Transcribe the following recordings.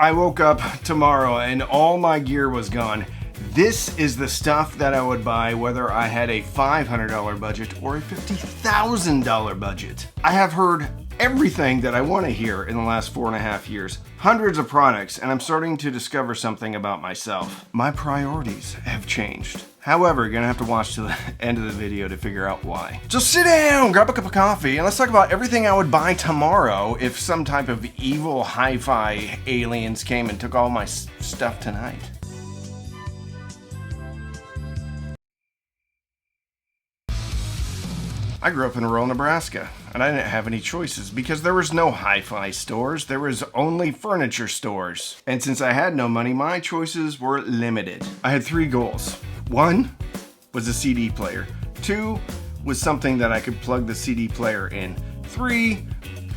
I woke up tomorrow and all my gear was gone, this is the stuff that I would buy whether I had a $500 budget or a $50,000 budget. I have heard everything that I want to hear in the last 4.5 years. Hundreds of products, and I'm starting to discover something about myself. My priorities have changed. However, you're gonna have to watch to the end of the video to figure out why. So sit down, grab a cup of coffee, and let's talk about everything I would buy tomorrow if some type of evil hi-fi aliens came and took all my stuff tonight. I grew up in rural Nebraska, and I didn't have any choices because there was no hi-fi stores, there was only furniture stores. And since I had no money, my choices were limited. I had 3 goals. 1 was a CD player. 2 was something that I could plug the CD player in. 3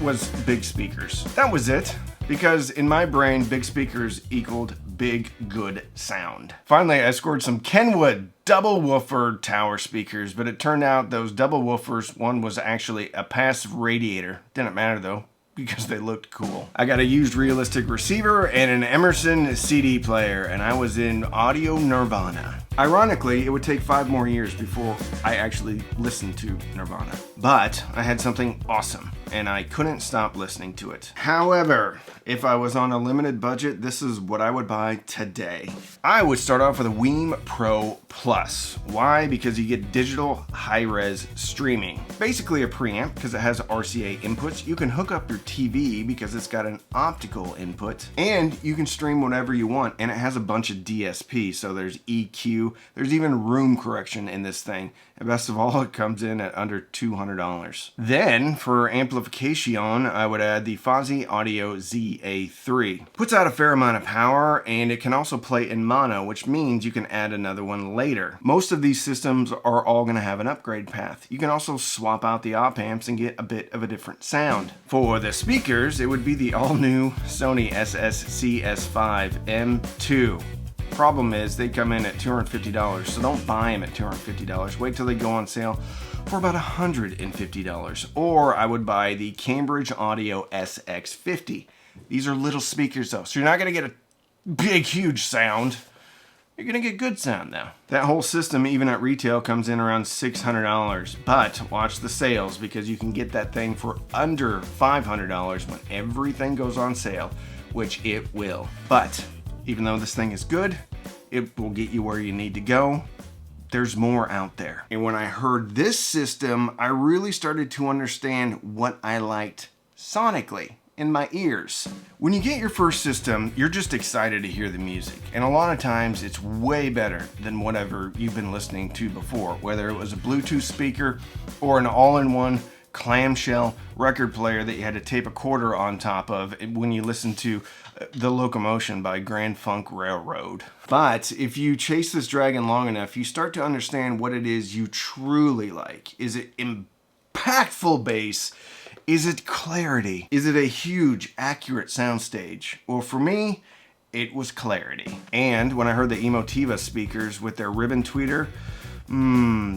was big speakers. That was it, because in my brain, big speakers equaled big, good sound. Finally, I scored some Kenwood double woofer tower speakers, but it turned out those double woofers, one was actually a passive radiator. Didn't matter though, because they looked cool. I got a used realistic receiver and an Emerson CD player, and I was in audio nirvana. Ironically, it would take 5 more years before I actually listened to Nirvana. But I had something awesome, and I couldn't stop listening to it. However, if I was on a limited budget, this is what I would buy today. I would start off with a Weem Pro Plus. Why? Because you get digital high-res streaming. Basically a preamp because it has RCA inputs. You can hook up your TV because it's got an optical input. And you can stream whatever you want, and it has a bunch of DSP. So there's EQ, there's even room correction in this thing. And best of all, it comes in at under $200. Then, for amplification, I would add the Fozzy Audio ZA3. Puts out a fair amount of power, and it can also play in mono, which means you can add another one later. Most of these systems are all going to have an upgrade path. You can also swap out the op amps and get a bit of a different sound. For the speakers, it would be the all-new Sony SSCS5 M2. Problem is, they come in at $250, so don't buy them at $250. Wait till they go on sale for about $150. Or I would buy the Cambridge Audio SX50. These are little speakers though, so you're not gonna get a big, huge sound. You're gonna get good sound though. That whole system, even at retail, comes in around $600. But watch the sales, because you can get that thing for under $500 when everything goes on sale, which it will. But even though this thing is good, it will get you where you need to go. There's more out there. And when I heard this system, I really started to understand what I liked sonically in my ears. When you get your first system, you're just excited to hear the music. And a lot of times it's way better than whatever you've been listening to before, whether it was a Bluetooth speaker or an all-in-one clamshell record player that you had to tape a quarter on top of when you listen to The Locomotion by Grand Funk Railroad. But if you chase this dragon long enough, you start to understand what it is you truly like. Is it impactful bass? Is it clarity? Is it a huge, accurate soundstage? Well, for me, it was clarity. And when I heard the Emotiva speakers with their ribbon tweeter,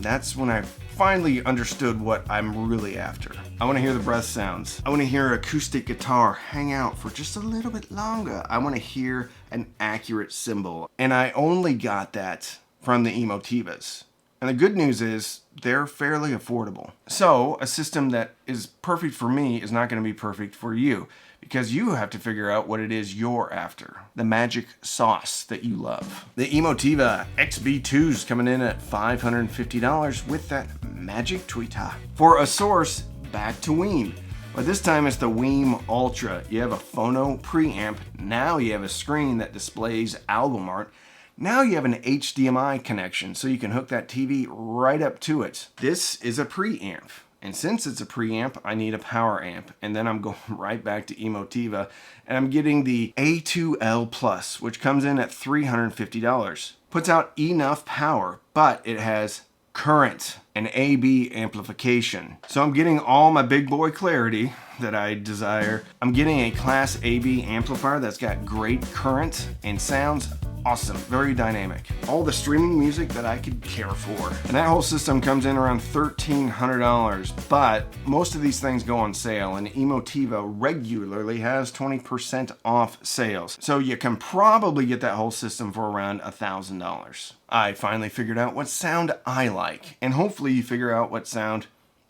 that's when I finally understood what I'm really after. I want to hear the breath sounds. I want to hear acoustic guitar hang out for just a little bit longer. I want to hear an accurate cymbal. And I only got that from the Emotivas. And the good news is they're fairly affordable. So a system that is perfect for me is not going to be perfect for you, because you have to figure out what it is you're after. The magic sauce that you love. The Emotiva XB2's coming in at $550 with that magic tweeter. For a source, back to Weem. But this time it's the Weem Ultra. You have a phono preamp. Now you have a screen that displays album art. Now you have an HDMI connection, so you can hook that TV right up to it. This is a preamp. And since it's a preamp, I need a power amp. And then I'm going right back to Emotiva, and I'm getting the A2L Plus, which comes in at $350. Puts out enough power, but it has current and AB amplification. So I'm getting all my big boy clarity that I desire. I'm getting a Class AB amplifier that's got great current and sounds awesome, very dynamic. All the streaming music that I could care for. And that whole system comes in around $1,300, but most of these things go on sale, and Emotiva regularly has 20% off sales. So you can probably get that whole system for around $1,000. I finally figured out what sound I like, and hopefully you figure out what sound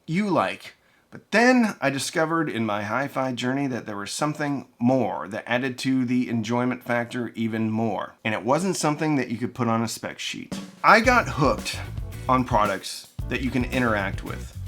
you like. But then I discovered in my hi-fi journey that there was something more that added to the enjoyment factor even more. And it wasn't something that you could put on a spec sheet. I got hooked on products that you can interact with,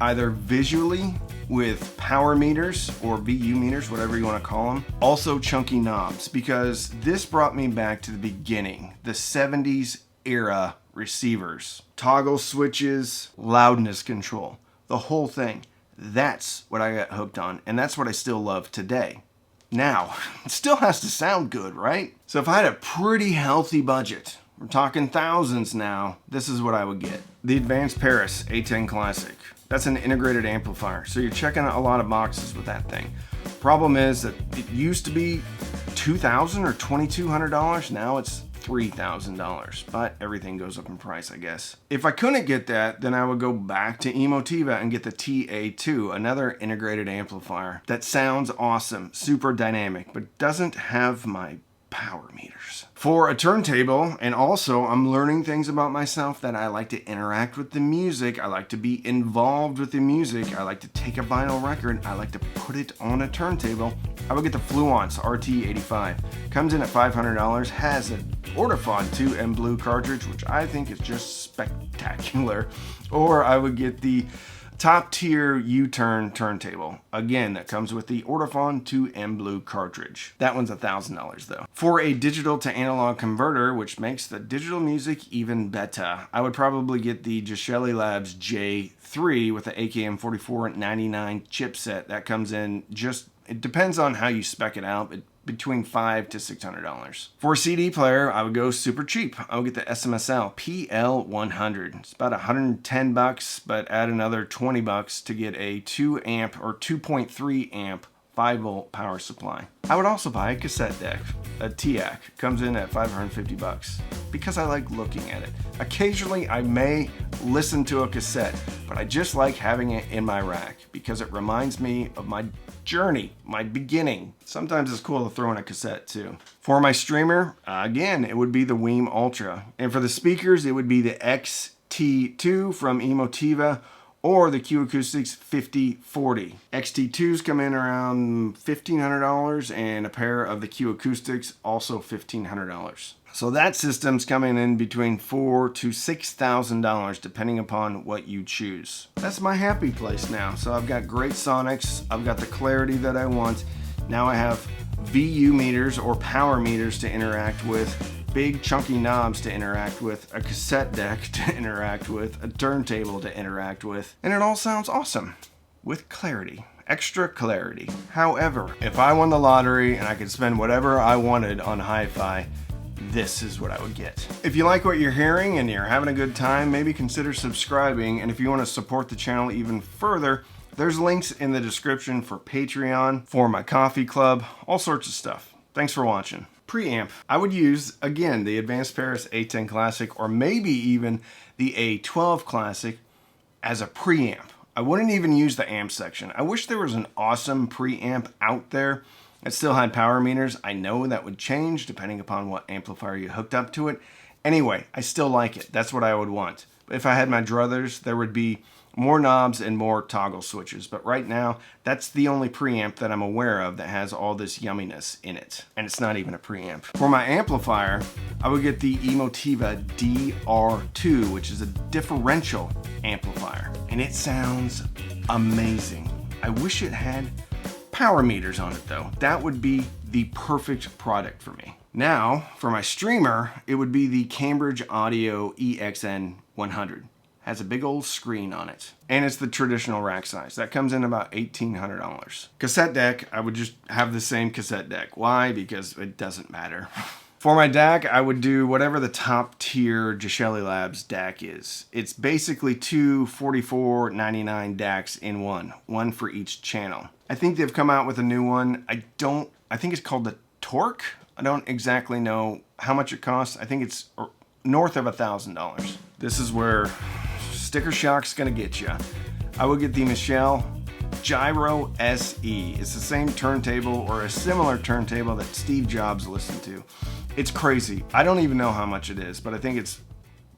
either visually with power meters or VU meters, whatever you want to call them. Also chunky knobs, because this brought me back to the beginning, the 70s era receivers. Toggle switches, loudness control, the whole thing. That's what I got hooked on, and that's what I still love today. Now, it still has to sound good, right? So if I had a pretty healthy budget, we're talking thousands now, this is what I would get. The Advanced Paris A10 Classic. That's an integrated amplifier, so you're checking a lot of boxes with that thing. Problem is that it used to be $2,000 or $2,200, now it's $3,000, but everything goes up in price, I guess. If I couldn't get that, then I would go back to Emotiva and get the TA2, another integrated amplifier that sounds awesome, super dynamic, but doesn't have my power meters. For a turntable, and also I'm learning things about myself that I like to interact with the music, I like to be involved with the music, I like to take a vinyl record, I like to put it on a turntable. I would get the Fluence RT85. Comes in at $500, has an audiophile 2 and blue cartridge, which I think is just spectacular. Or I would get the top tier U-turn turntable. Again, that comes with the audiophile 2 and blue cartridge. That one's $1,000 though. For a digital to analog converter, which makes the digital music even better, I would probably get the Gishelli Labs J3 with the AKM4499 chipset. That comes in just, it depends on how you spec it out, but between $500 to $600. For a CD player, I would go super cheap. I would get the SMSL PL100. It's about $110, but add another $20 to get a 2 amp or 2.3 amp 5-volt power supply. I would also buy a cassette deck, a TIAC. Comes in at $550 because I like looking at it. Occasionally I may listen to a cassette, but I just like having it in my rack because it reminds me of my journey, my beginning. Sometimes it's cool to throw in a cassette too. For my streamer, again, it would be the Weem Ultra. And for the speakers, it would be the XT2 from Emotiva or the Q Acoustics 5040. XT2s come in around $1,500 and a pair of the Q Acoustics also $1,500. So that system's coming in between $4,000 to $6,000 depending upon what you choose. That's my happy place now. So I've got great sonics, I've got the clarity that I want. Now I have VU meters or power meters to interact with, big chunky knobs to interact with, a cassette deck to interact with, a turntable to interact with, and it all sounds awesome with clarity. Extra clarity. However, if I won the lottery and I could spend whatever I wanted on hi-fi, this is what I would get. If you like what you're hearing and you're having a good time, maybe consider subscribing. And if you want to support the channel even further, there's links in the description for Patreon, for my coffee club, all sorts of stuff. Thanks for watching. Preamp. I would use, again, the Advanced Paris A10 Classic or maybe even the A12 Classic as a preamp. I wouldn't even use the amp section. I wish there was an awesome preamp out there that still had power meters. I know that would change depending upon what amplifier you hooked up to it. Anyway, I still like it. That's what I would want. If I had my druthers, there would be more knobs and more toggle switches. But right now, that's the only preamp that I'm aware of that has all this yumminess in it. And it's not even a preamp. For my amplifier, I would get the Emotiva DR2, which is a differential amplifier. And it sounds amazing. I wish it had power meters on it though. That would be the perfect product for me. Now, for my streamer, it would be the Cambridge Audio EXN 100. Has a big old screen on it. And it's the traditional rack size. That comes in about $1,800. Cassette deck, I would just have the same cassette deck. Why? Because it doesn't matter. For my DAC, I would do whatever the top tier Gishelli Labs DAC is. It's basically two $44.99 DACs in one for each channel. I think they've come out with a new one. I think it's called the torque. I don't exactly know how much it costs. I think it's north of $1,000. This is where sticker shock's gonna get you. I will get the Michelle Gyro SE. It's the same turntable or a similar turntable that Steve Jobs listened to. It's crazy. I don't even know how much it is, but I think it's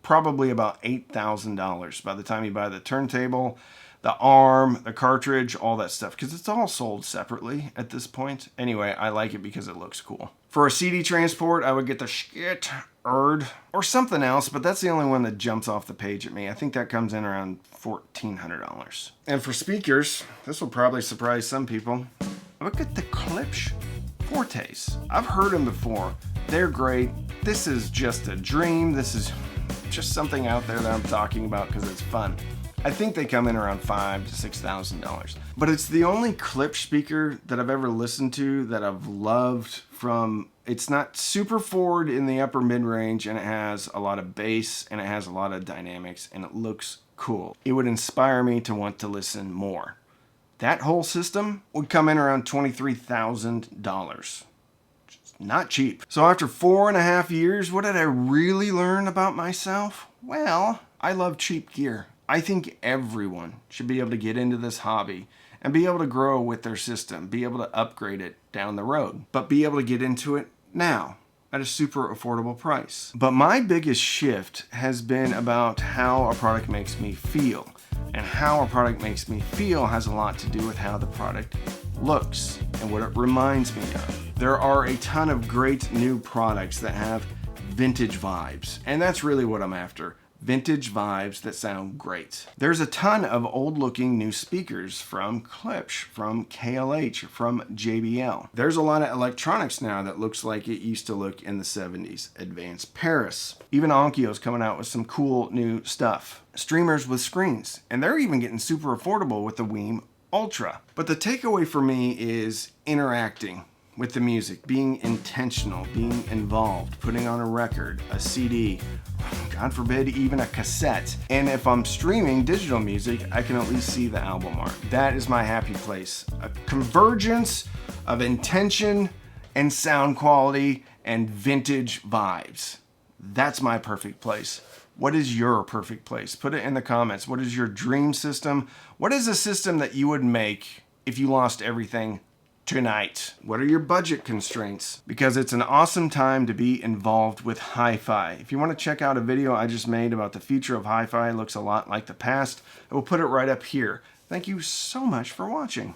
probably about $8,000 by the time you buy the turntable, the arm, the cartridge, all that stuff, because it's all sold separately at this point. Anyway, I like it because it looks cool. For a CD transport, I would get the Shit Erd or something else, but that's the only one that jumps off the page at me. I think that comes in around $1,400. And for speakers, this will probably surprise some people. I would get the Klipsch Fortes. I've heard them before. They're great. This is just a dream. This is just something out there that I'm talking about because it's fun. I think they come in around $5,000 to $6,000. But it's the only Klipsch speaker that I've ever listened to that I've loved from. It's not super forward in the upper mid-range, and it has a lot of bass and it has a lot of dynamics and it looks cool. It would inspire me to want to listen more. That whole system would come in around $23,000. Not cheap. So after 4.5 years, what did I really learn about myself? Well, I love cheap gear. I think everyone should be able to get into this hobby and be able to grow with their system, be able to upgrade it down the road, but be able to get into it now at a super affordable price. But my biggest shift has been about how a product makes me feel. And how a product makes me feel has a lot to do with how the product looks and what it reminds me of. There are a ton of great new products that have vintage vibes, and that's really what I'm after. Vintage vibes that sound great. There's a ton of old looking new speakers from Klipsch, from KLH, from JBL. There's a lot of electronics now that looks like it used to look in the 70s. Advanced Paris. Even Onkyo's coming out with some cool new stuff. Streamers with screens. And they're even getting super affordable with the Weem Ultra. But the takeaway for me is interacting with the music, being intentional, being involved, putting on a record, a CD, God forbid, even a cassette. And if I'm streaming digital music, I can at least see the album art. That is my happy place. A convergence of intention and sound quality and vintage vibes. That's my perfect place. What is your perfect place? Put it in the comments. What is your dream system? What is a system that you would make if you lost everything tonight? What are your budget constraints? Because it's an awesome time to be involved with hi-fi. If you want to check out a video I just made about the future of hi-fi, it looks a lot like the past. I will put it right up here. Thank you so much for watching.